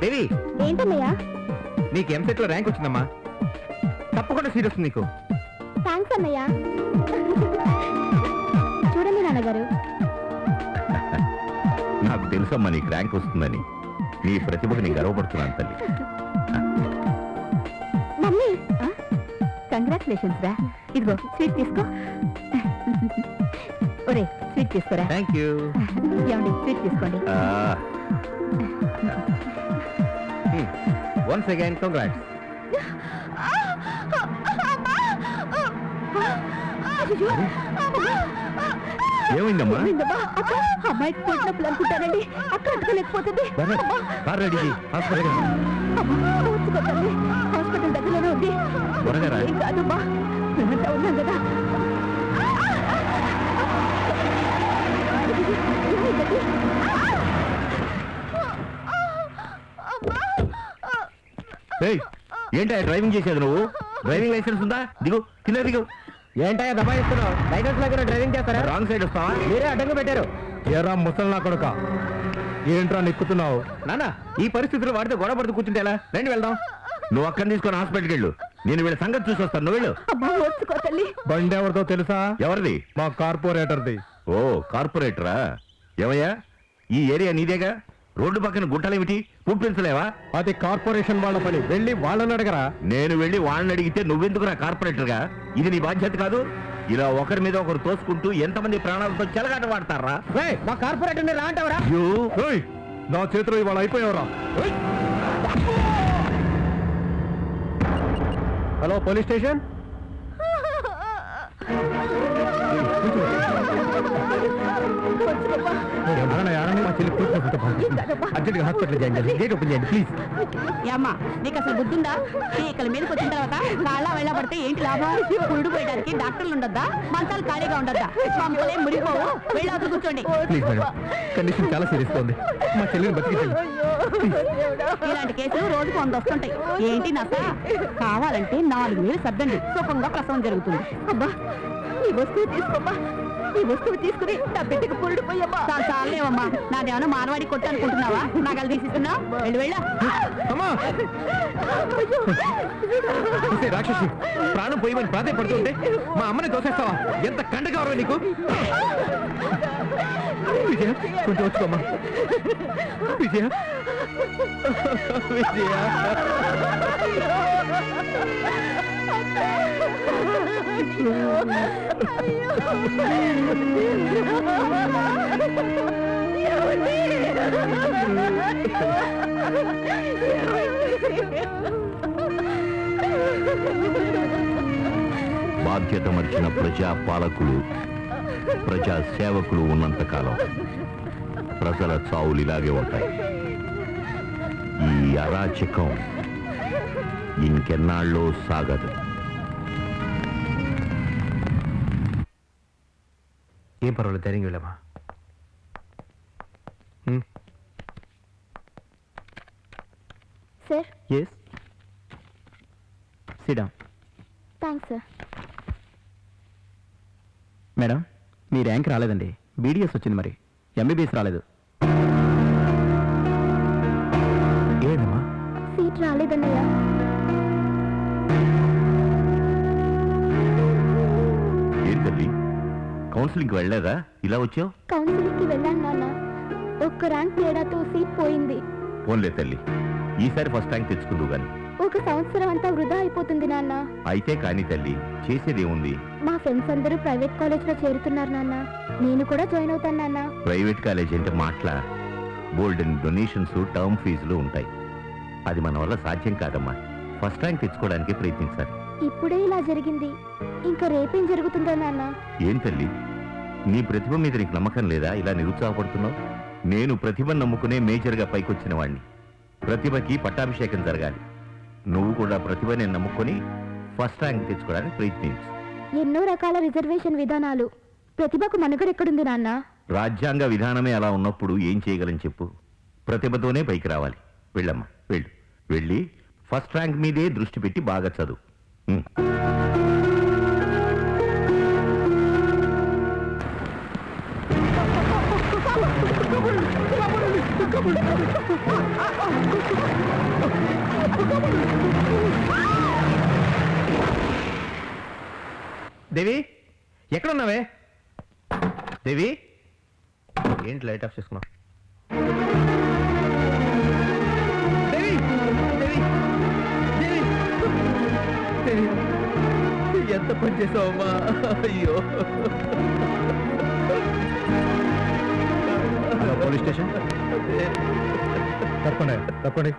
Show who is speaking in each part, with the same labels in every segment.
Speaker 1: దేవి
Speaker 2: ఏంటన్నయ్యా?
Speaker 1: నీకు ఎంసెట్ లో ర్యాంక్ వచ్చిందమ్మా, తప్పకుండా సీట్ వస్తుంది నీకు.
Speaker 2: థ్యాంక్స్ అన్నయ్య. చూడండి నాన్నగారు.
Speaker 3: నాకు తెలుసమ్మా నీకు ర్యాంక్ వస్తుందని. నీ ప్రతిభకు నేను గర్వపడుతున్నాను తల్లి.
Speaker 2: మమ్మీ కంగ్రాచులేషన్స్ రా. ఇదిగో స్వీట్ తీసుకో. ఒరే స్వీట్ తీసుకోరా.
Speaker 1: Thank you.
Speaker 2: ఏమండి స్వీట్ తీసుకోండి.
Speaker 1: Once again congrats.
Speaker 3: ఏమైందమ్మా?
Speaker 2: అమ్మాయికి కొట్టినప్పుడు అనుకుంటానండి, అక్కడ అట్టుకోలేకపోతుంది. హాస్పిటల్ దగ్గరలోనే ఉంది. ఏం కాదమ్మా, మేమంతా ఉన్నాం కదా.
Speaker 3: ఏంటా డ్రైవింగ్ చేసేది నువ్వు? డ్రైవింగ్ లైసెన్స్ ఉందా? దిగు, కింద దిగు.
Speaker 1: ఏంటా దబాయిస్తున్నావు? లైసెన్స్ దగ్గర డ్రైవింగ్ చేస్తారా?
Speaker 3: రాంగ్ సైడ్ వస్తావా?
Speaker 1: మీరే అడ్డంగా పెట్టారు.
Speaker 4: ఏరా ముసలి కొడుక, ఏంట్రా నిక్కుతున్నావు?
Speaker 1: నాన్న ఈ పరిస్థితుల్లో వాడితో గొడవ పడుతూ కూర్చుంటే ఎలా? రండి వెళ్దాం.
Speaker 3: నువ్వు అక్కడిని తీసుకొని హాస్పిటల్కి వెళ్ళు. నేను వీళ్ళ సంగతి చూసి వస్తాను. నువ్వు వెళ్ళు.
Speaker 4: బండి ఎవరితో తెలుసా?
Speaker 3: ఎవరిది?
Speaker 4: మా కార్పొరేటర్ది.
Speaker 3: ఓ కార్పొరేటరా? ఏమయ్యా, ఈ ఏరియా నీదేగా? రోడ్డు పక్కన గుట్టలేమిటి? పుట్టించలేవా?
Speaker 4: అది కార్పొరేషన్ వాళ్ళ పని, వెళ్ళి వాళ్ళని అడగరా.
Speaker 3: నేను వెళ్ళి వాళ్ళని అడిగితే నువ్వెందుకురా కార్పొరేటర్గా? ఇది నీ బాధ్యత కాదు. ఇలా ఒకరి మీద ఒకరు తోసుకుంటూ ఎంతమంది ప్రాణాలతో చెలగాట వాడతారా?
Speaker 1: మా కార్పొరేటర్ రా అంటావరా?
Speaker 4: నా చేతిలో ఇవాళ అయిపోయావరా. Hello police station.
Speaker 2: అమ్మా నీకు అసలు బుద్ధుందా? ఇక్కడ మీదకి వచ్చిన తర్వాత కాళ్ళ వెళ్ళ పడితే ఏంటి లాభం? పురుడు పోయడానికి డాక్టర్లు ఉండద్దా? మంచాలు ఖాళీగా ఉండద్దా? పంపలే మురిగిపోవు. వెళ్ళి కూర్చోండి.
Speaker 4: కండిషన్ చాలా సీరియస్ గా ఉంది. మా చెల్లిని బతికించండి.
Speaker 2: ఇలాంటి కేసులు రోజుకు 100 వస్తుంటాయి. ఏంటి నస? కావాలంటే 4 వేలు సర్దండి, సుఖంగా ప్రసవం జరుగుతుంది. అబ్బా ఈ వస్తువు తీసుకోమ్మా. ఈ వస్తువు తీసుకుని నా బిడ్డకు పురుడు పోయమ్మా. చాలేవమ్మా, నాదేమన్నా మానవాడి కొట్టు అనుకుంటున్నావా? నగలు తీసిస్తున్నా. వెళ్ళి వెళ్ళా.
Speaker 1: రాక్షసి, ప్రాణం పోయమని ప్రాధాయపడుతుంటే మా అమ్మని తోసేస్తావా? ఎంత కండ కావరా నీకు? విజయ కొంచెం వచ్చుకోమ్మా. విజయ విజయ
Speaker 3: బాధ్యత మరిచిన ప్రజా పాలకులు, ప్రజా సేవకులు ఉన్నంతకాలం ప్రజల చావులు ఇలాగే ఉంటాయి. ఈ అరాచకం ఇంకెన్నాళ్ళో సాగదు.
Speaker 1: ఏం పర్వాలేదు, ధైర్యం వెళ్ళమ్మా.
Speaker 2: Sir.
Speaker 1: Yes sit down.
Speaker 2: Thanks sir.
Speaker 1: మేడం మీ ర్యాంక్ రాలేదండి, బీడీఎస్ వచ్చింది, మరి ఎంబీబీఎస్ రాలేదు. ఏదమ్మా?
Speaker 2: సీట్ రాలేదన్నయ్య.
Speaker 3: ఏం తల్లి, కౌన్సిలింగ్కి వెళ్ళలేదా? ఇలా వచ్చావు?
Speaker 2: కౌన్సిలింగ్కి వెళ్ళాను నాన్న, ఒక్క ర్యాంక్ తేడాతో సీట్ పోయింది.
Speaker 3: పోన్లే తల్లి, ఈసారి ఫస్ట్ ర్యాంక్ తెచ్చుకుందువు గాని.
Speaker 2: ఒక సంవత్సరం అంతా వృధా అయిపోతుంది నాన్న.
Speaker 3: అయితే కానీ తల్లి, చేసేదేముంది?
Speaker 2: మా ఫ్రెండ్స్ అందరూ ప్రైవేట్ కాలేజ్ లో చేరుతున్నారు నాన్న, నేను కూడా జాయిన్ అవుతాను నాన్న.
Speaker 3: ప్రైవేట్ కాలేజ్ అంటే మాటలా? గోల్డెన్ డొనేషన్స్, టర్మ్ ఫీజులు ఉంటాయి. అది మన వల్ల సాధ్యం కాదమ్మా. ఫస్ట్ ర్యాంక్ తెచ్చుకోవడానికి ప్రయత్నించాలి.
Speaker 2: ఇప్పుడే ఇలా జరిగింది, ఇంకా రేపేం జరుగుతుందో నాన్న?
Speaker 3: ఏం తల్లి, నీ ప్రతిభ మీద నీకు నమ్మకం లేదా? ఇలా నిరుత్సాహపడుతున్నావు? నేను ప్రతిభను నమ్ముకునే మేజర్గా పైకొచ్చిన వాడిని. ప్రతిభకి పట్టాభిషేకం జరగాలి. నువ్వు కూడా ప్రతిభని నమ్ముకొని ఫస్ట్ ర్యాంక్ తెచ్చుకోవడానికి ప్రయత్నించు.
Speaker 2: ఎన్నో రకాల రిజర్వేషన్ విధానాలు, ప్రతిభకు మనుగడ ఎక్కడుంది నాన్న?
Speaker 3: రాజ్యాంగ విధానమే అలా ఉన్నప్పుడు ఏం చేయగలని చెప్పు? ప్రతిభతోనే పైకి రావాలి. వెళ్ళమ్మా, వెళ్ళు. వెళ్ళి ఫస్ట్ ర్యాంక్ మీదే దృష్టి పెట్టి బాగా చదువు.
Speaker 4: దేవి ఎక్కడున్నావే? దేవి ఏంటి లైట్ ఆఫ్ చేసుకున్నావు? దేవి దేవి దేవి దేవి ఎంత పని చేసావమ్మా? అయ్యో పోలీస్ స్టేషన్ తప్పండి తప్పండి.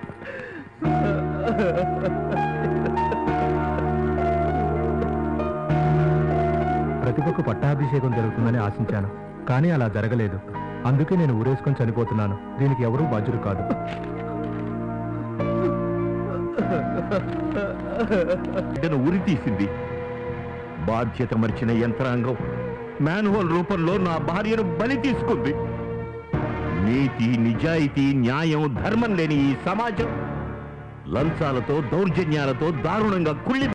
Speaker 4: ప్రతిభకు పట్టాభిషేకం జరుగుతుందని ఆశించాను, కానీ అలా జరగలేదు. అందుకే నేను ఊరేసుకొని చనిపోతున్నాను. దీనికి ఎవరూ బాధ్యులు కాదు.
Speaker 3: బిడ్డను ఉరి తీసింది బాధ్యత మరిచిన యంత్రాంగం మ్యాన్హోల్ రూపంలో నా భార్యను బలి తీసుకుంది. నీతి, నిజాయితీ, న్యాయం, ధర్మం లేని ఈ సమాజం లంచాలతో, దౌర్జన్యాలతో దారుణంగా కుళ్ళి